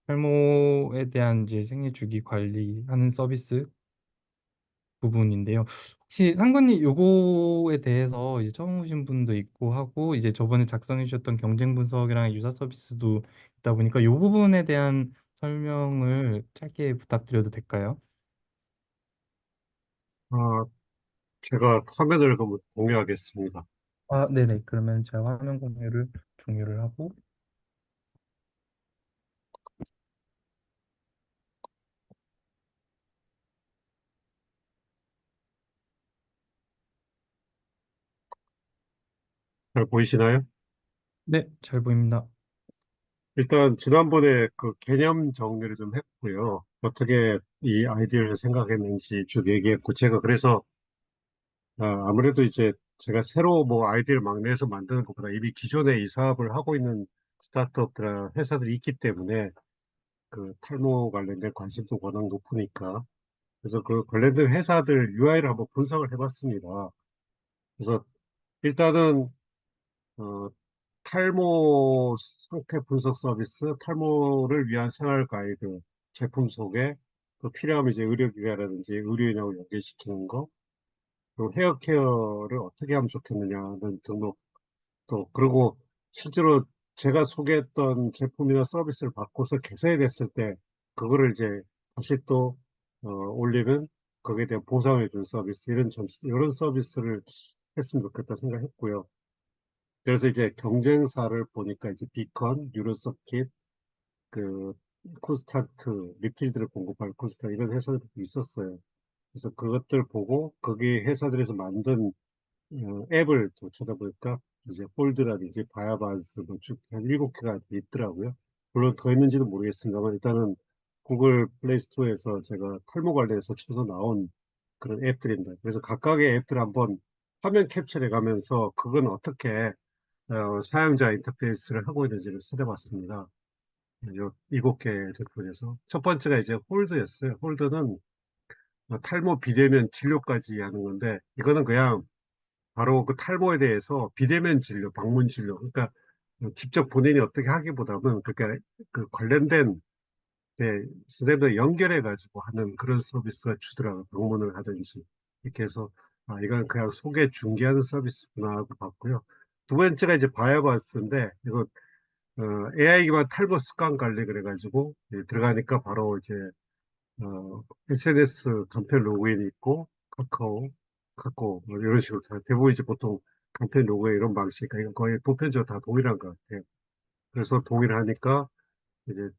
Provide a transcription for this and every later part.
탈모에 대한 이제 생애 주기 관리하는 서비스 부분인데요. 혹시 상관님 요거에 대해서 이제 처음 오신 분도 있고 하고 이제 저번에 작성해 주셨던 경쟁 분석이랑 유사 서비스도 있다 보니까 요 부분에 대한 설명을 짧게 부탁드려도 될까요? 아, 제가 화면을 그럼 공유하겠습니다. 아, 네네. 그러면 제가 화면 공유를 종료를 하고 잘 보이시나요? 네, 잘 보입니다. 일단 지난번에 그 개념 정리를 좀 했고요. 어떻게 이 아이디어를 생각했는지 쭉 얘기했고, 제가 그래서 아무래도 이제 제가 새로 뭐 아이디어를 막 내서 만드는 것보다 이미 기존에 이 사업을 하고 있는 스타트업들, 회사들이 있기 때문에 그 탈모 관련된 관심도 워낙 높으니까. 그래서 그 관련된 회사들 UI를 한번 분석을 해봤습니다. 그래서 일단은 어, 탈모 상태 분석 서비스, 탈모를 위한 생활 가이드 제품 소개, 또 필요하면 이제 의료기관이라든지 의료인하고 연계시키는 거, 또 헤어케어를 어떻게 하면 좋겠느냐는 등록, 또, 그리고 실제로 제가 소개했던 제품이나 서비스를 받고서 개선이 됐을 때, 그거를 이제 다시 또, 올리면 거기에 대한 보상을 준 서비스, 이런 서비스를 했으면 좋겠다 생각했고요. 그래서 이제 경쟁사를 보니까 이제 비컨, 유로서킷, 그 콘스탄트, 리필드를 공급할 콘스탄트 이런 회사들도 있었어요. 그래서 그것들 보고 거기 회사들에서 만든 앱을 또 찾아보니까 이제 폴드라든지 바야바즈 뭐쭉한 7개가 있더라고요. 물론 더 있는지도 모르겠습니다만 일단은 구글 플레이 스토어에서 제가 탈모 관련해서 쳐서 나온 그런 앱들입니다. 그래서 각각의 앱들 한번 화면 캡처해 가면서 그건 어떻게 사용자 인터페이스를 하고 있는지를 찾아봤습니다. 요 7개 제품에서. 첫 번째가 이제 홀드였어요. 홀드는 탈모 비대면 진료까지 하는 건데, 이거는 그냥 바로 그 탈모에 대해서 비대면 진료, 방문 진료. 그러니까 직접 본인이 어떻게 하기보다는, 그러니까 그 관련된 스냅을 연결해가지고 하는 그런 서비스가 주더라고요. 방문을 하든지. 이렇게 해서, 이건 그냥 소개 중개하는 서비스구나 하고 봤고요. 두 번째가 이제 바이오바스인데, 이거 AI 기반 탈모 습관 관리 그래가지고 들어가니까 바로 이제 SNS 간편 로그인이 있고 카카오 뭐 이런 식으로 다 대부분 이제 보통 간편 로그인 이런 방식이니까 이건 거의 보편적으로 다 동일한 것 같아요. 그래서 동일하니까 이제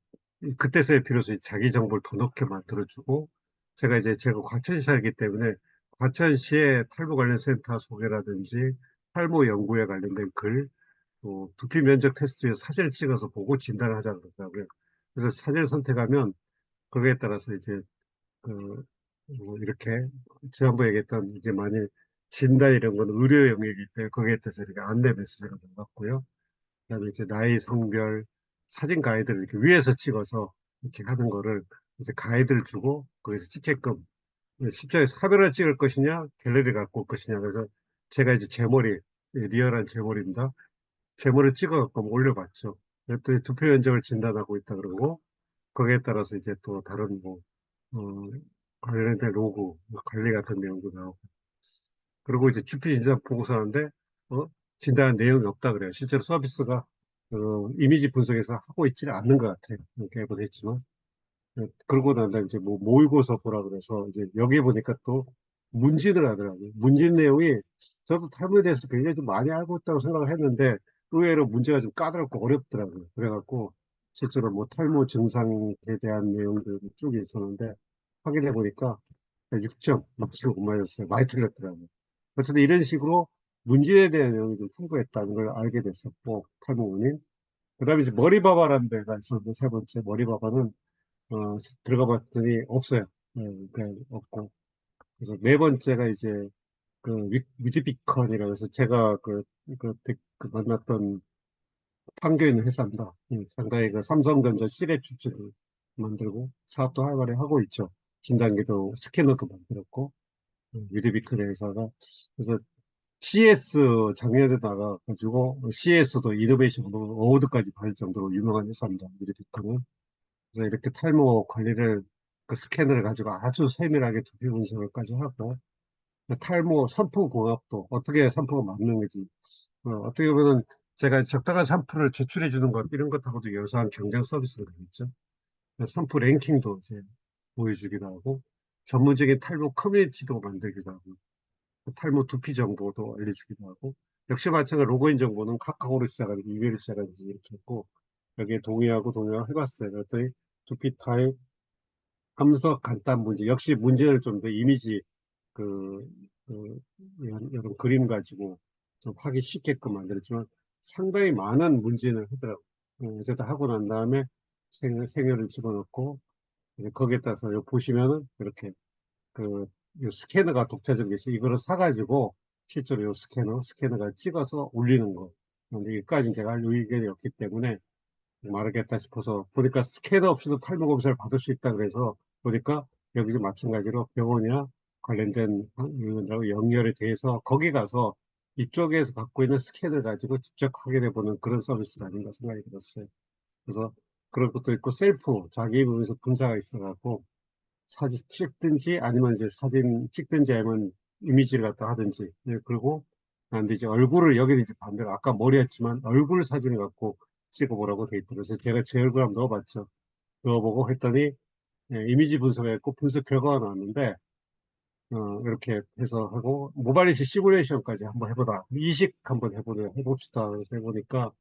그때서야 비로소 자기 정보를 더 넣게 만들어주고 제가 과천시 살기 때문에 과천시의 탈모 관련 센터 소개라든지 탈모 연구에 관련된 글 또 두피 면적 테스트에 사진을 찍어서 보고 진단을 하자 그러더라고요. 그래서 사진을 선택하면 거기에 따라서 이제 그 이렇게 지난번에 얘기했던 이제 만일 진단 이런 건 의료 영역이기 때문에 거기에 따라서 이렇게 안내 메시지가 나갔고요. 그다음에 이제 나이, 성별, 사진 가이드를 이렇게 위에서 찍어서 이렇게 하는 거를 이제 가이드를 주고 거기서 찍게끔 실제 사진을 찍을 것이냐 갤러리 갖고 올 것이냐 그래서 제가 이제 제 머리 리얼한 제 머리입니다. 제모를 찍어갖고 한번 올려봤죠. 그랬더니 두표 면적을 진단하고 있다 그러고, 거기에 따라서 이제 또 다른 뭐, 어, 관련된 로고, 관리 같은 내용도 나오고. 그리고 이제 주피 진단 보고서 하는데, 어, 진단 내용이 없다 그래요. 실제로 서비스가, 이미지 분석에서 하고 있지는 않는 것 같아요. 이렇게 해보긴 했지만. 그러고 난 다음에 이제 뭐 모의고사 보라 그래서 이제 여기 보니까 또 문진을 하더라고요. 문진 내용이 저도 탈모에 대해서 굉장히 좀 많이 알고 있다고 생각을 했는데 의외로 문제가 좀 까다롭고 어렵더라고요. 그래갖고 실제로 뭐 탈모 증상에 대한 내용들이 쭉 있었는데 확인해 보니까 6점 맞추고 못 맞았어요. 많이 틀렸더라고요. 어쨌든 이런 식으로 문진에 대한 내용이 좀 풍부했다는 걸 알게 됐었고 탈모 원인. 그다음에 이제 머리바바라는 데가 있었는데 세 번째 머리바바는 들어가 봤더니 없어요. 그러니까 없고. 그래서 네 번째가 이제 그 뮤직비컨이라고 해서 제가 그 만났던 판교에 있는 회사입니다. 상당히 그 삼성전자 시랩 추출을 만들고 사업도 활발히 하고 있죠. 진단기도 스캐너도 만들었고 뮤직비컨 회사가 그래서 CS 작년에 나가가지고 CS도 이노베이션 어워드까지 받을 정도로 유명한 회사입니다. 뮤직비컨은. 그래서 이렇게 탈모 관리를 그 스캐너를 가지고 아주 세밀하게 두피 분석을까지 하고 그 탈모 선풍 공합도 어떻게 샴푸가 맞는 거지 어떻게 보면 제가 적당한 샴푸를 제출해 주는 것 이런 것하고도 유사한 경쟁 서비스가 되겠죠. 샴푸 랭킹도 이제 보여주기도 하고 전문적인 탈모 커뮤니티도 만들기도 하고 탈모 두피 정보도 알려주기도 하고 역시 마찬가지로 로그인 정보는 카카오로 시작하는지 이메일로 시작하는지 이렇게 했고 여기에 동의하고 해봤어요. 그랬더니 두피 타입 함석 간단 문제 역시 문제를 좀 더 이미지 그, 이런 그림 가지고 좀 하기 쉽게끔 만들었지만 상당히 많은 문제를 하더라고요. 어쨌든 하고 난 다음에 생혈을 집어넣고 이제 거기에 따라서 요 보시면은 이렇게 그, 요 스캐너가 독자적인 게 있어요. 이거를 사가지고 실제로 요 스캐너가 찍어서 올리는 거. 근데 여기까지 제가 할 의견이 없기 때문에 말하겠다 싶어서 보니까 스캐너 없이도 탈모 검사를 받을 수 있다 그래서 보니까 여기도 마찬가지로 병원이나 관련된 의원들하고 연결이 돼서 거기 가서 이쪽에서 갖고 있는 스캐너를 가지고 직접 확인해 보는 그런 서비스가 아닌가 생각이 들었어요. 그래서 그런 것도 있고 셀프 자기 보면서 분사가 있어갖고 사진 찍든지 아니면 이제 사진 찍든지 아니면 이미지를 갖다 하든지 네, 그리고 근데 이제 얼굴을 여기는 이제 반대로 아까 머리였지만 얼굴 사진을 갖고 찍어보라고 돼 있더라고요. 그래서 제가 제 얼굴 한번 넣어봤죠. 넣어보고 했더니 이미지 분석했고 분석 결과가 나왔는데 이렇게 해서 하고 모발이식 시뮬레이션까지 한번 해보다 이식 한번 해봅시다. 그래서 해보니까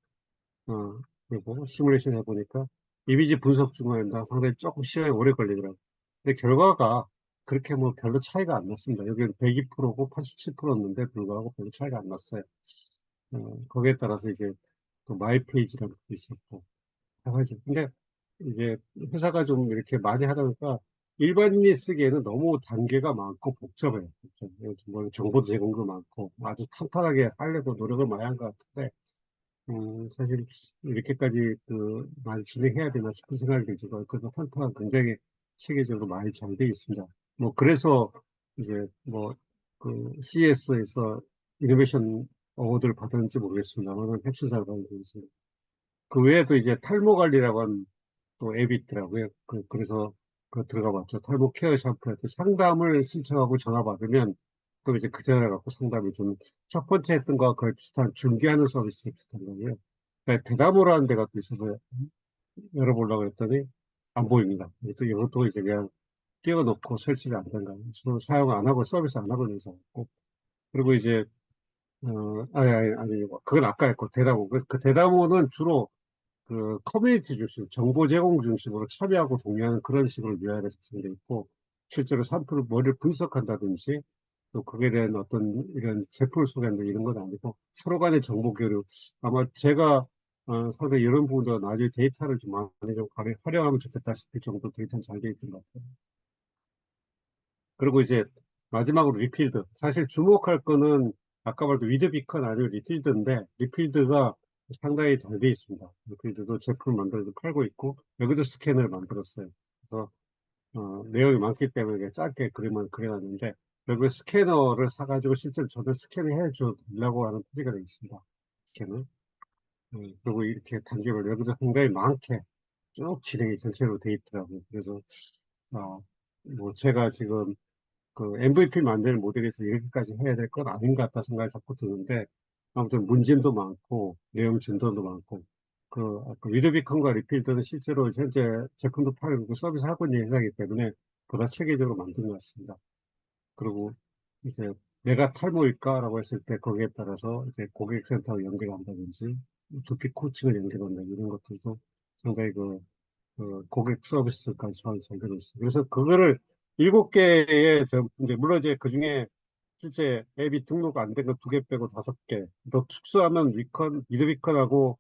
그리고 시뮬레이션 해보니까 이미지 분석 중간에 상당히 조금 시간이 오래 걸리더라고요. 근데 결과가 그렇게 뭐 별로 차이가 안 났습니다. 여기는 102%고 87%였는데 불구하고 별로 차이가 안 났어요. 거기에 따라서 이제 또 마이 페이지라는 것도 있었고. 하죠. 근데 이제 회사가 좀 이렇게 많이 하다 보니까 일반인이 쓰기에는 너무 단계가 많고 복잡해요. 뭐 정보도 제공도 많고 아주 탄탄하게 하려고 노력을 많이 한 것 같은데 사실 이렇게까지 많이 진행해야 되나 싶은 생각이 들지만 그래도 탄탄한 굉장히 체계적으로 많이 잘 돼 있습니다. 뭐 그래서 이제 뭐 그 CES에서 이노베이션 어워드를 받았는지 모르겠습니다만 혁신사를 받았는지 그 외에도 이제 탈모 관리라고 한 또 앱이 있더라고요. 그래서 들어가 봤죠. 탈모 케어 샴푸한테 상담을 신청하고 전화 받으면 또 이제 그 전화를 갖고 상담이 좀 첫 번째 했던 거와 거의 비슷한 중개하는 서비스 비슷한 거예요. 그러니까 대담으로 하는 데가 또 있어서 열어보려고 했더니 안 보입니다. 또 이것도 이제 그냥 띄워놓고 설치가 안 된 거예요. 사용 안 하고 서비스 안 하고 있는 상황이고. 그리고 이제 아니, 그건 아까 했고, 대담호. 그 대담호는 주로 커뮤니티 중심, 정보 제공 중심으로 참여하고 동의하는 그런 식으로 유형에 작성되어 있고, 실제로 샘플을 머리를 분석한다든지, 또 거기에 대한 어떤 이런 제품 소개나 이런 건 아니고, 서로 간의 정보 교류. 아마 제가 상당히 이런 부분도 나중에 데이터를 좀 많이 좀 활용하면 좋겠다 싶을 정도 데이터는 잘 되어 있던 것 같아요. 그리고 이제 마지막으로 리필드. 사실 주목할 거는 아까 말도 위드 비컨 아니고 리필드인데 리필드가 상당히 잘 돼 있습니다. 리필드도 제품을 만들어서 팔고 있고 여기도 스캔을 만들었어요. 그래서 내용이 많기 때문에 그냥 짧게 그림을 그려놨는데 여기 스캐너를 사가지고 실제로 저도 스캔을 해주려고 하는 표지가 되어 있습니다. 스캔을. 그리고 이렇게 단계별 여기도 상당히 많게 쭉 진행이 전체로 돼 있더라고요. 그래서 뭐 제가 지금 MVP 만드는 모델에서 이렇게까지 해야 될 건 아닌 것 같다 생각이 자꾸 드는데, 아무튼 문진도 많고, 내용 진도도 많고, 위드비컨과 리필드는 실제로 현재 제품도 팔고 서비스하고 있는 회사이기 때문에 보다 체계적으로 만든 것 같습니다. 그리고 이제 내가 탈모일까라고 했을 때 거기에 따라서 이제 고객센터와 연결한다든지, 두피 코칭을 연결한다 이런 것들도 상당히 고객 서비스까지 잘 되고 있어요. 그래서 그거를 7개의, 이제 물론 이제 그 중에 실제 앱이 등록 안 된 거 2개 빼고 5개, 더 특수하면 미드비컨하고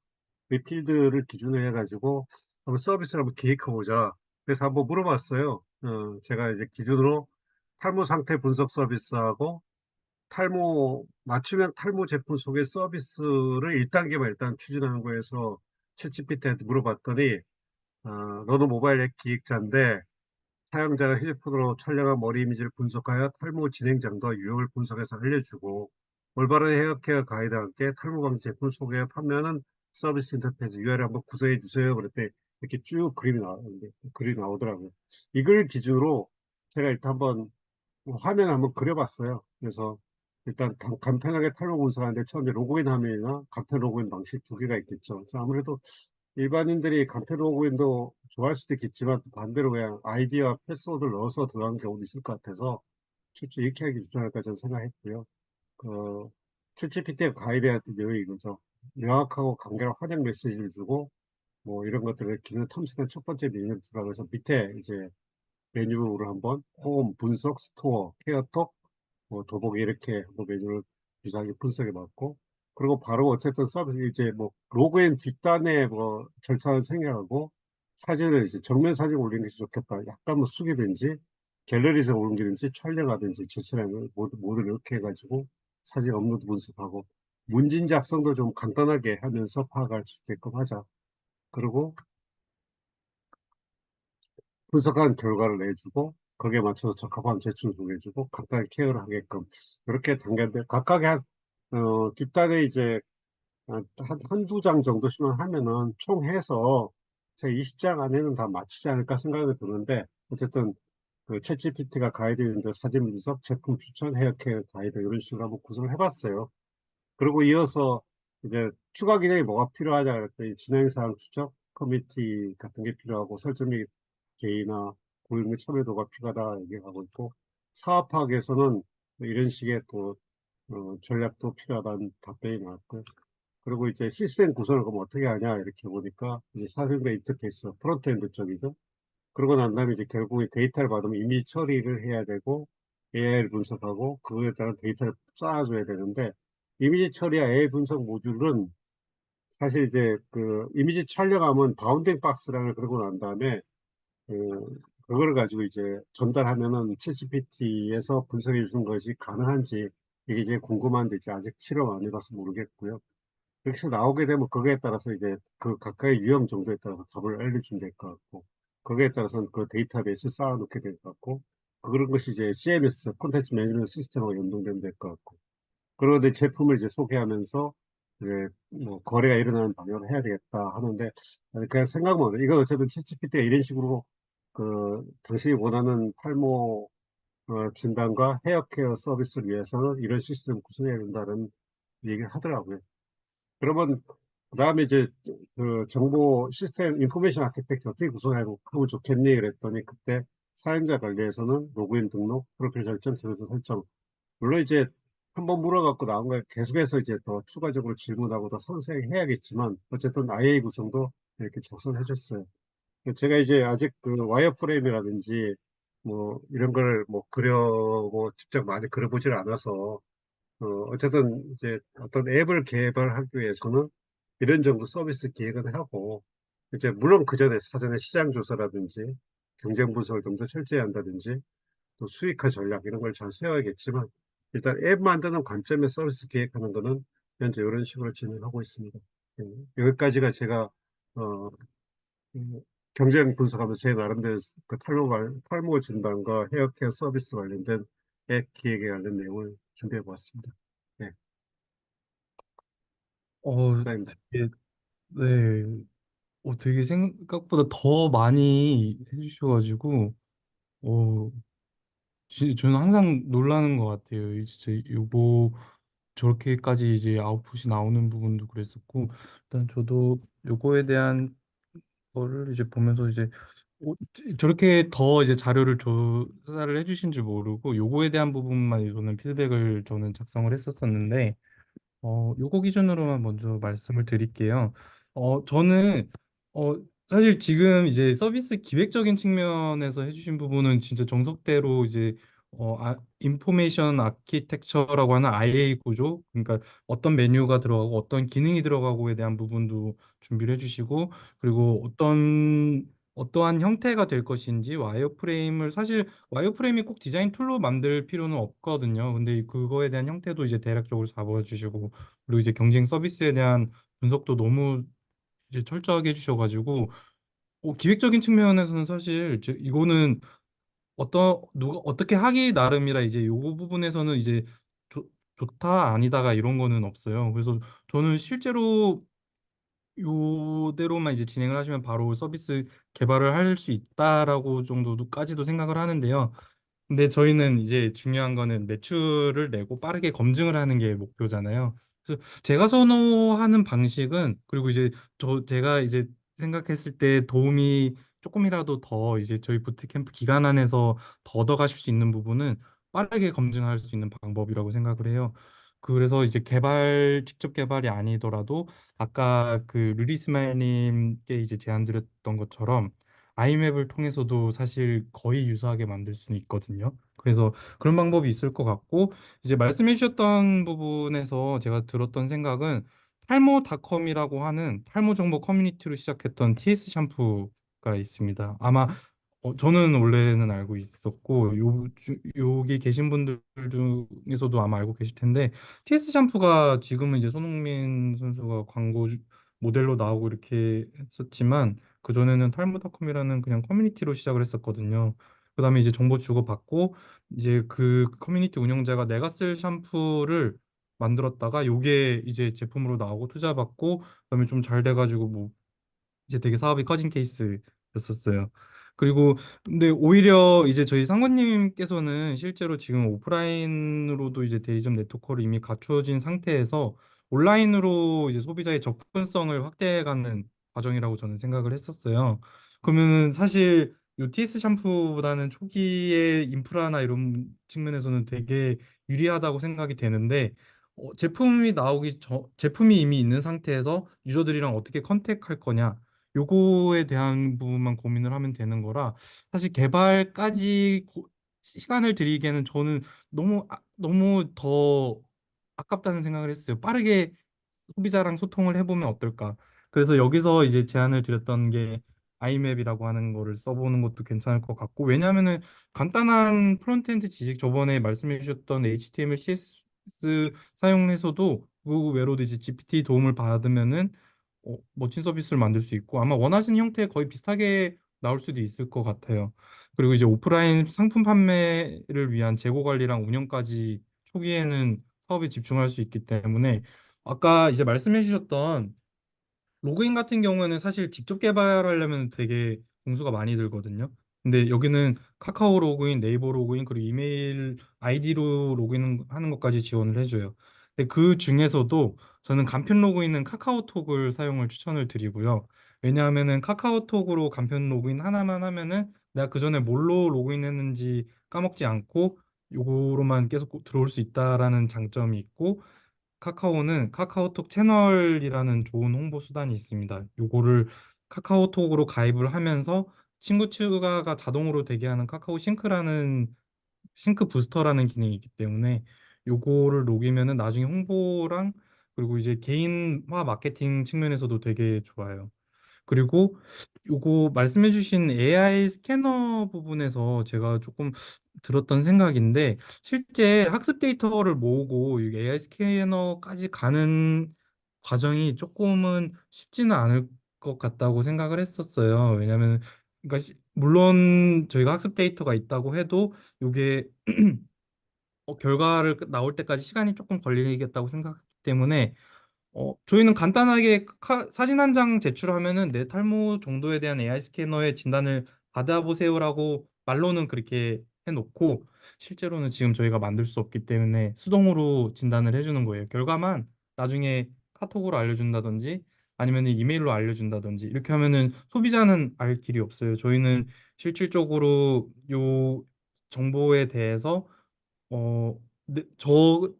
리필드를 기준으로 해가지고 한번 서비스를 한번 기획해보자. 그래서 한번 물어봤어요. 제가 이제 기준으로 탈모 상태 분석 서비스하고 맞춤형 탈모 제품 소개 서비스를 1단계만 일단 추진하는 거에서 챗GPT한테 물어봤더니 너도 모바일 앱 기획자인데 사용자가 휴대폰으로 촬영한 머리 이미지를 분석하여 탈모 진행 정도 유형을 분석해서 알려주고 올바른 헤어케어 가이드와 함께 탈모 방지 제품 소개 판매하는 서비스 인터페이스 URL 한번 구성해 주세요. 그랬더니 이렇게 쭉 글이 나오더라고요. 이걸 기준으로 제가 일단 한번 화면 한번 그려봤어요. 그래서 일단 간편하게 탈로 분석하는데 처음에 로그인 화면이나 간편 로그인 방식 두 개가 있겠죠. 그래서 아무래도 일반인들이 간편 로그인도 좋아할 수도 있겠지만 또 반대로 그냥 아이디와 패스워드를 넣어서 들어가는 경우도 있을 것 같아서 실제 이렇게 하기 추천할까 저는 생각했고요. 그 챗GPT가 가이드할 때 내용이 이거죠. 명확하고 간결한 환영 메시지를 주고 뭐 이런 것들을 기능 탐색한 첫 번째 메뉴를 주라고 해서 밑에 이제 메뉴를 한번 홈, 분석, 스토어, 케어톡, 뭐 더보기 이렇게 한번 메뉴를 유사하게 분석해 봤고 그리고 바로 어쨌든 서비스 이제 뭐 로그인 뒷단에 뭐 절차를 생략하고 사진을 이제 정면 사진 올리는 게 좋겠다. 약간 뭐 숙이든지 갤러리에서 옮기든지 촬영하든지 제출하는 모두 이렇게 해가지고 사진 업로드 분석하고 문진 작성도 좀 간단하게 하면서 파악할 수 있게끔 하자. 그리고 분석한 결과를 내주고 거기에 맞춰서 적합한 제출 보내주고 각각의 케어를 하게끔 이렇게 단계인데 각각의 뒷단에 이제 한두 장 정도씩만 하면은 총 해서 제 20장 안에는 다 마치지 않을까 생각이 드는데 어쨌든 그 챗GPT가 가이드인데 사진 분석, 제품 추천, 헤어케어 가이드 이런 식으로 한번 구성을 해봤어요. 그리고 이어서 이제 추가 기능이 뭐가 필요하냐 그랬더니 진행사항 추적, 커뮤니티 같은 게 필요하고 설정 및 개인화, 고객의 참여도가 필요하다 얘기하고 있고 사업화에서는 이런 식의 또 전략도 필요하다는 답변이 나왔고요. 그리고 이제 시스템 구성을 그럼 어떻게 하냐 이렇게 보니까 이제 사진과 인터페이스 프론트엔드 쪽이죠. 그러고 난 다음에 이제 결국에 데이터를 받으면 이미지 처리를 해야 되고 AI를 분석하고 그거에 따른 데이터를 쌓아줘야 되는데 이미지 처리와 AI 분석 모듈은 사실 이제 그 이미지 촬영하면 바운딩 박스랑을 그러고 난 다음에 그거를 가지고 이제 전달하면은 챗GPT에서 분석해 주는 것이 가능한지 이게 이제 궁금한데 이제 아직 실험 안 해봐서 모르겠고요. 이렇게 해서 나오게 되면 거기에 따라서 이제 그 각각의 유형 정도에 따라서 답을 알려주면 될 것 같고 거기에 따라서는 그 데이터베이스 쌓아놓게 될 것 같고 그런 것이 이제 CMS 콘텐츠 매니지먼트 시스템하고 연동되면 될 것 같고 그리고 내 제품을 이제 소개하면서 이제 뭐 거래가 일어나는 방향으로 해야 되겠다 하는데 그냥 생각만 이건 어쨌든 챗GPT가 이런 식으로 그 당신이 원하는 탈모 진단과 헤어케어 서비스를 위해서는 이런 시스템을 구성해야 된다는 얘기를 하더라고요. 그러면 그다음에 이제 그 정보 시스템 인포메이션 아키텍처 어떻게 구성하면 좋겠니 그랬더니 그때 사용자 관리에서는 로그인 등록, 프로필 설정, 주소 설정 물론 이제 한번 물어갖고 나온 거에 계속해서 이제 더 추가적으로 질문하고 더 상세하게 해야겠지만 어쨌든 IA 구성도 이렇게 작성해 줬어요. 제가 이제 아직 그 와이어프레임이라든지 뭐 이런 걸 뭐 뭐 직접 많이 그려보질 않아서 어쨌든 이제 어떤 앱을 개발하기 위해서는 이런 정도 서비스 기획은 하고 이제 물론 그 전에 사전에 시장 조사라든지 경쟁 분석을 좀 더 철저히 한다든지 또 수익화 전략 이런 걸 잘 세워야겠지만 일단 앱 만드는 관점의 서비스 기획하는 거는 현재 이런 식으로 진행하고 있습니다. 여기까지가 제가 어, 음, 경쟁 분석하면서 제 나름대로 그 탈모 진단과 헤어케어 서비스 관련된 앱 기획에 관련 내용을 준비해 보았습니다. 네, 감사합니다. 되게, 네, 되게 생각보다 더 많이 해주셔가지고, 어, 저는 항상 놀라는 것 같아요. 진짜 요거 저렇게까지 이제 아웃풋이 나오는 부분도 그랬었고, 일단 저도 요거에 대한 거를 이제 보면서 이제 저렇게 더 이제 자료를 조사를 해주신 줄 모르고 요거에 대한 부분만 저는 피드백을 저는 작성을 했었었는데 요거 기준으로만 먼저 말씀을 드릴게요. 저는, 어, 사실 지금 이제 서비스 기획적인 측면에서 해주신 부분은 진짜 정석대로 이제, 인포메이션 아키텍처라고 하는 IA 구조, 그러니까 어떤 메뉴가 들어가고 어떤 기능이 들어가고에 대한 부분도 준비를 해주시고, 그리고 어떠한 형태가 될 것인지 와이어프레임을 사실 와이어프레임이 꼭 디자인 툴로 만들 필요는 없거든요. 근데 그거에 대한 형태도 이제 대략적으로 잡아주시고 그리고 이제 경쟁 서비스에 대한 분석도 너무 이제 철저하게 해주셔가지고 기획적인 측면에서는 사실 이거는 누가 어떻게 하기 나름이라 이제 요거 부분에서는 이제 좋다 아니다가 이런 거는 없어요. 그래서 저는 실제로 요대로만 이제 진행을 하시면 바로 서비스 개발을 할 수 있다라고 정도까지도 생각을 하는데요. 근데 저희는 이제 중요한 거는 매출을 내고 빠르게 검증을 하는 게 목표잖아요. 그래서 제가 선호하는 방식은, 그리고 이제 제가 이제 생각했을 때 도움이 조금이라도 더 이제 저희 부트캠프 기간 안에서 더 얻어가실 수 있는 부분은 빠르게 검증할 수 있는 방법이라고 생각을 해요. 그래서 이제 직접 개발이 아니더라도 아까 그 르리스마일님께 이제 제안 드렸던 것처럼 아이맵을 통해서도 사실 거의 유사하게 만들 수는 있거든요. 그래서 그런 방법이 있을 것 같고, 이제 말씀해 주셨던 부분에서 제가 들었던 생각은 탈모닷컴이라고 하는 탈모 정보 커뮤니티로 시작했던 TS 샴푸가 있습니다. 아마 저는 원래는 알고 있었고, 여기 계신 분들 중에서도 아마 알고 계실 텐데, TS 샴푸가 지금은 이제 손흥민 선수가 모델로 나오고 이렇게 했었지만, 그전에는 탈모닷컴이라는 그냥 커뮤니티로 시작을 했었거든요. 그다음에 이제 정보 주고받고, 이제 그 커뮤니티 운영자가 내가 쓸 샴푸를 만들었다가 요게 이제 제품으로 나오고 투자받고, 그다음에 좀 잘 돼가지고 뭐 이제 되게 사업이 커진 케이스였었어요. 그리고 근데 오히려 이제 저희 상권님께서는 실제로 지금 오프라인으로도 이제 대리점 네트워크를 이미 갖추어진 상태에서 온라인으로 이제 소비자의 접근성을 확대해가는 과정이라고 저는 생각을 했었어요. 그러면은 사실 요 TS 샴푸보다는 초기에 인프라나 이런 측면에서는 되게 유리하다고 생각이 되는데, 제품이 이미 있는 상태에서 유저들이랑 어떻게 컨택할 거냐, 요거에 대한 부분만 고민을 하면 되는 거라, 사실 시간을 들이기에는 저는 너무 더 아깝다는 생각을 했어요. 빠르게 소비자랑 소통을 해보면 어떨까. 그래서 여기서 이제 제안을 드렸던 게 아이맵이라고 하는 거를 써보는 것도 괜찮을 것 같고, 왜냐하면은 간단한 프론트엔드 지식, 저번에 말씀해 주셨던 HTML, CSS 사용해서도 그 외로도 이제 GPT 도움을 받으면은 멋진 서비스를 만들 수 있고, 아마 원하시는 형태에 거의 비슷하게 나올 수도 있을 것 같아요. 그리고 이제 오프라인 상품 판매를 위한 재고 관리랑 운영까지 초기에는 사업에 집중할 수 있기 때문에, 아까 이제 말씀해 주셨던 로그인 같은 경우에는 사실 직접 개발하려면 되게 공수가 많이 들거든요. 근데 여기는 카카오 로그인, 네이버 로그인, 그리고 이메일 아이디로 로그인 하는 것까지 지원을 해줘요. 근데 그 중에서도 저는 간편 로그인은 카카오톡을 사용을 추천을 드리고요. 왜냐하면은 카카오톡으로 간편 로그인 하나만 하면은 내가 그전에 뭘로 로그인했는지 까먹지 않고 요거로만 계속 들어올 수 있다라는 장점이 있고, 카카오는 카카오톡 채널이라는 좋은 홍보 수단이 있습니다. 요거를 카카오톡으로 가입을 하면서 친구 추가가 자동으로 되게 하는 카카오 싱크 부스터라는 기능이 있기 때문에, 요거를 녹이면은 나중에 홍보랑 그리고 이제 개인화 마케팅 측면에서도 되게 좋아요. 그리고 요거 말씀해주신 AI 스캐너 부분에서 제가 조금 들었던 생각인데, 실제 학습 데이터를 모으고 이 AI 스캐너까지 가는 과정이 조금은 쉽지는 않을 것 같다고 생각을 했었어요. 왜냐하면 그러니까 물론 저희가 학습 데이터가 있다고 해도 요게 결과를 나올 때까지 시간이 조금 걸리겠다고 생각하기 때문에, 저희는 간단하게 사진 한 장 제출하면은 내 탈모 정도에 대한 AI 스캐너의 진단을 받아보세요라고 말로는 그렇게 해놓고, 실제로는 지금 저희가 만들 수 없기 때문에 수동으로 진단을 해주는 거예요. 결과만 나중에 카톡으로 알려준다든지 아니면 이메일로 알려준다든지 이렇게 하면은 소비자는 알 길이 없어요. 저희는 실질적으로 요 정보에 대해서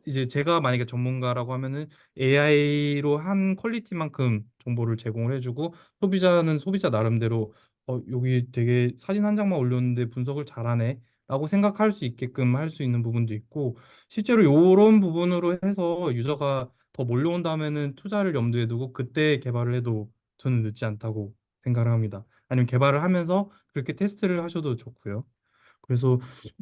이제 제가 만약에 전문가라고 하면은 AI로 한 퀄리티만큼 정보를 제공을 해주고, 소비자는 소비자 나름대로 여기 되게 사진 한 장만 올렸는데 분석을 잘하네 라고 생각할 수 있게끔 할 수 있는 부분도 있고, 실제로 이런 부분으로 해서 유저가 더 몰려온 다음에는 투자를 염두에 두고 그때 개발을 해도 저는 늦지 않다고 생각을 합니다. 아니면 개발을 하면서 그렇게 테스트를 하셔도 좋고요. 그래서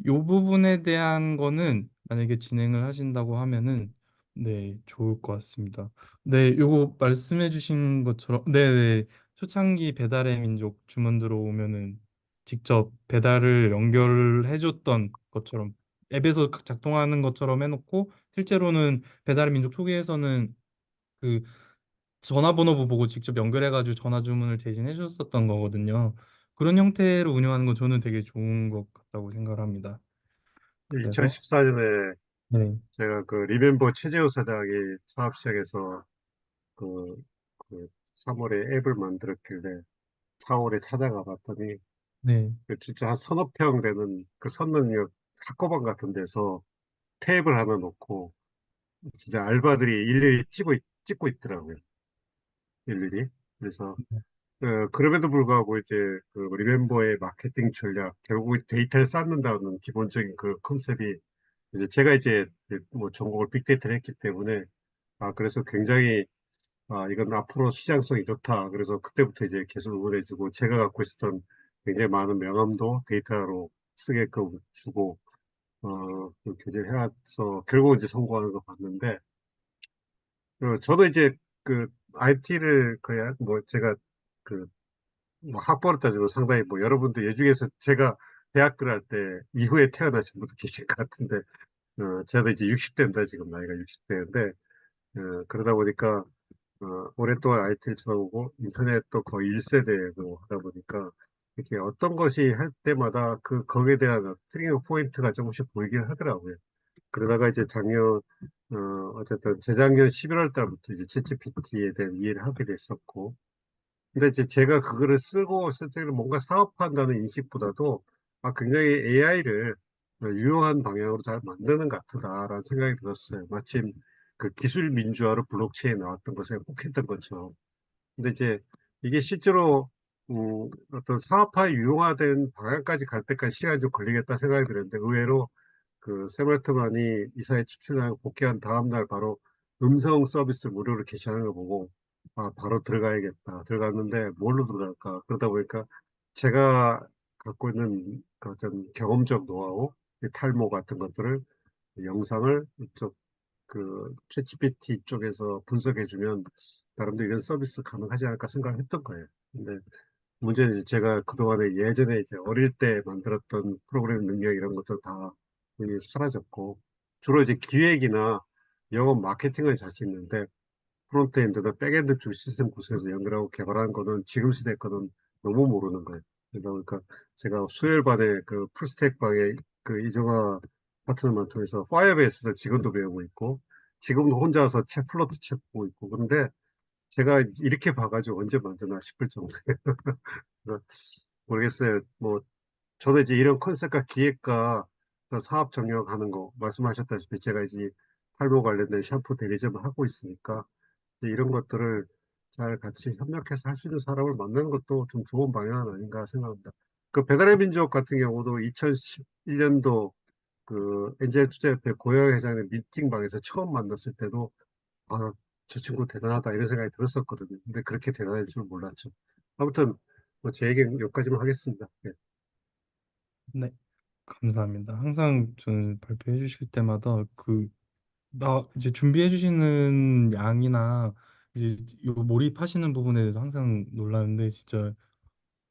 요 부분에 대한 거는 만약에 진행을 하신다고 하면은 네, 좋을 것 같습니다. 네, 요거 말씀해 주신 것처럼 네네, 초창기 배달의 민족 주문 들어오면은 직접 배달을 연결해 줬던 것처럼 앱에서 작동하는 것처럼 해놓고, 실제로는 배달의 민족 초기에서는 그 전화번호 보고 직접 연결해가지고 전화 주문을 대신해 줬었던 거거든요. 그런 형태로 운영하는 건 저는 되게 좋은 것 같다고 생각을 합니다. 그래서 2014년에 네, 제가 그 리멤버 최재호 사장이 사업 시작해서 그, 그 3월에 앱을 만들었길래 4월에 찾아가 봤더니 네, 그 진짜 한 서너 평 되는 그 선능력 학고방 같은 데서 테이블 하나 놓고 진짜 알바들이 일일이 찍고 있더라고요. 일일이. 그래서 그럼에도 불구하고 이제 그 리멤버의 마케팅 전략, 결국 데이터를 쌓는다는 기본적인 그 컨셉이 이제 제가 이제 뭐 전공을 빅데이터를 했기 때문에 그래서 굉장히 이건 앞으로 시장성이 좋다. 그래서 그때부터 이제 계속 응원해주고 제가 갖고 있었던 굉장히 많은 명함도 데이터로 쓰게끔 주고 그 교제를 해서 결국 이제 성공하는 거 봤는데 저도 이제 그 IT를 거의 뭐 제가 그 뭐 학벌을 따지고 상당히 뭐 여러분들 예 중에서 제가 대학 들어갈 때 이후에 태어나신 분도 계실 것 같은데 저도 이제 60대입니다. 지금 나이가 60대인데 그러다 보니까 오랫동안 IT를 쳐다보고 인터넷도 거의 1세대로 하다 보니까 이렇게 어떤 것이 할 때마다 거기에 대한 트리거 포인트가 조금씩 보이긴 하더라고요. 그러다가 이제 어쨌든 재작년 11월 달부터 이제 챗GPT에 대한 이해를 하게 됐었고, 근데 이제 제가 그거를 쓰고 실제로 뭔가 사업한다는 인식보다도 굉장히 AI를 유용한 방향으로 잘 만드는 것 같다라는 생각이 들었어요. 마침 그 기술 민주화로 블록체인 나왔던 것에 꼭 했던 것처럼. 근데 이제 이게 실제로 어떤 사업화에 유용화된 방향까지 갈 때까지 시간이 좀 걸리겠다 생각이 들었는데 의외로 그 샘 알트만이 이사에 취준하고 복귀한 다음 날 바로 음성 서비스 무료로 게시하는 거 보고 바로 들어가야겠다. 들어갔는데 뭘로 들어갈까? 그러다 보니까 제가 갖고 있는 그 어떤 경험적 노하우, 이 탈모 같은 것들을 영상을 이쪽 그 챗GPT 쪽에서 분석해주면 나름대로 이런 서비스 가능하지 않을까 생각을 했던 거예요. 근데 문제는 이제 제가 그동안에 예전에 이제 어릴 때 만들었던 프로그램 능력 이런 것도 다 이미 사라졌고 주로 이제 기획이나 영업 마케팅을 자신 있는데 프론트엔드나 백엔드 쪽 시스템 구성에서 연결하고 개발하는 거는 지금 시대 거는 너무 모르는 거예요. 그러다 보니까 제가 수요일반에 그 풀스택 방에 그 이종화 파트너만 통해서 파이어베이스를 지금도 배우고 있고 지금도 혼자서 책 플러트 책 보고 있고 그런데 제가 이렇게 봐가지고 언제 만드나 싶을 정도예요. 모르겠어요. 뭐 저도 이제 이런 컨셉과 기획과 또 사업 정력하는 거 말씀하셨다시피 제가 이제 탈모 관련된 샴푸 대리점을 하고 있으니까 이제 이런 것들을 잘 같이 협력해서 할 수 있는 사람을 만나는 것도 좀 좋은 방향은 아닌가 생각합니다. 그 배달의 민족 같은 경우도 2011년도 그 엔젤 투자협회 고영 회장의 미팅방에서 처음 만났을 때도 아, 저 친구 대단하다 이런 생각이 들었었거든요. 근데 그렇게 대단할 줄 몰랐죠. 아무튼 뭐 제 얘기는 여기까지만 하겠습니다. 네. 네, 감사합니다. 항상 저는 발표해 주실 때마다 나 이제 준비해 주시는 양이나 이제 요 몰입하시는 부분에 대해서 항상 놀라는데 진짜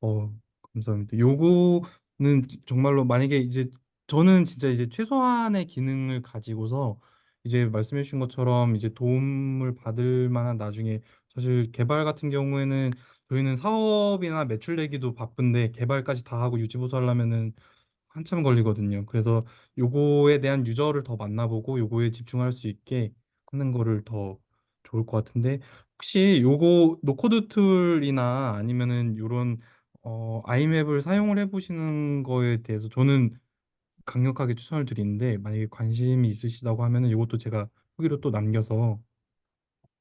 어, 감사합니다. 요거는 정말로 만약에 이제 저는 진짜 이제 최소한의 기능을 가지고서 이제 말씀해 주신 것처럼 이제 도움을 받을 만한 나중에 사실 개발 같은 경우에는 저희는 사업이나 매출 내기도 바쁜데 개발까지 다 하고 유지 보수하려면은 한참 걸리거든요. 그래서 요거에 대한 유저를 더 만나보고 요거에 집중할 수 있게 하는 거를 더 좋을 것 같은데 혹시 요거 노코드 툴이나 아니면은 요런 아이맵을 사용을 해보시는 거에 대해서 저는 강력하게 추천을 드리는데 만약에 관심이 있으시다고 하면은 이것도 제가 후기로 또 남겨서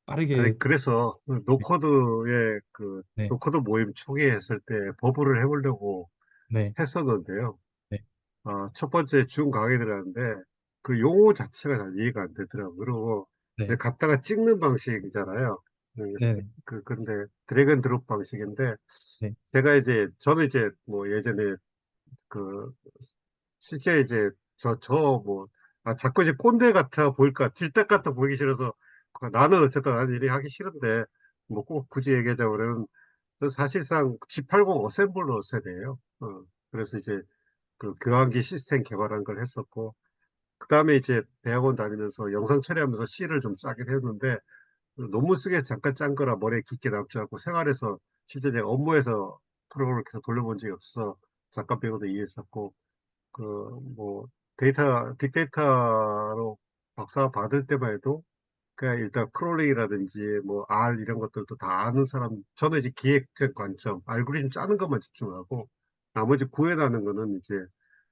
빠르게 아니, 그래서 네, 노코드의 네, 노코드 모임 초기에 했을 때 버블을 해보려고 네, 했었는데요. 네, 첫 번째 중 강의 들어갔는데 그 용어 자체가 잘 이해가 안 되더라고요. 그리고 이제 네, 갖다가 찍는 방식이잖아요. 네, 근데 드래그 앤 드롭 방식인데 네, 저는 이제 뭐 예전에 그 실제 이제 뭐 자꾸 이제 꼰대 같아 보일까 질색 같아 보이기 싫어서 나는 어쨌든 나는 일이 하기 싫은데 뭐 꼭 굳이 얘기하자면 저 사실상 G80 어셈블러 세대예요. 그래서 이제 그 교환기 시스템 개발한 걸 했었고, 그 다음에 이제 대학원 다니면서 영상 처리하면서 C를 좀 짜긴 했는데, 논문 쓰기에 잠깐 짠 거라 머리에 깊게 남지 않고 생활에서 실제 제 업무에서 프로그램을 계속 돌려본 적이 없어서 잠깐 빼고도 이해했었고 그 뭐 빅데이터로 박사 받을 때만 해도 그냥 일단 크롤링이라든지 뭐 R 이런 것들도 다 아는 사람 저는 이제 기획적 관점 알고리즘 짜는 것만 집중하고 나머지 구현하는 거는 이제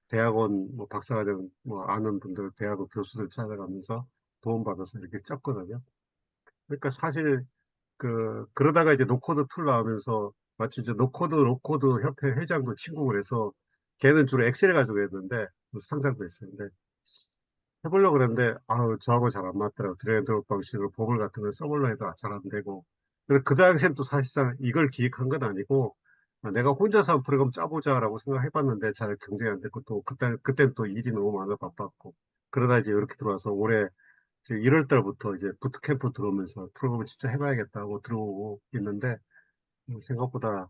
대학원 뭐 박사과정 뭐 아는 분들 대학원 교수들 찾아가면서 도움받아서 이렇게 짰거든요. 그러니까 사실 그러다가 이제 노코드 툴 나오면서 마치 이제 노코드 로코드 협회 회장도 친구고 그래서 걔는 주로 엑셀 가지고 했는데 상장도 했었는데 해보려고 그랬는데 아우 저하고 잘 안 맞더라고. 드래그 드롭 방식으로 버블 같은 걸 써보려 해도 잘 안 되고 그래서 그 당시엔 또 사실상 이걸 기획한 건 아니고 내가 혼자서 한 프로그램 짜보자라고 생각해봤는데 잘 경쟁이 안 됐고 또 그땐 또 일이 너무 많아 바빴고 그러다 이제 이렇게 들어와서 올해 지금 1월 달부터 이제 부트캠프 들어오면서 프로그램을 진짜 해봐야겠다고 들어오고 있는데 생각보다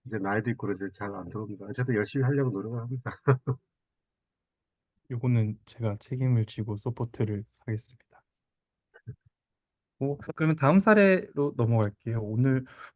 이제 나이도 있고 그래서 잘 안 들어옵니다. 어쨌든 열심히 하려고 노력을 합니다. 요거는 제가 책임을 지고 서포트를 하겠습니다. 그러면 다음 사례로 넘어갈게요. 오늘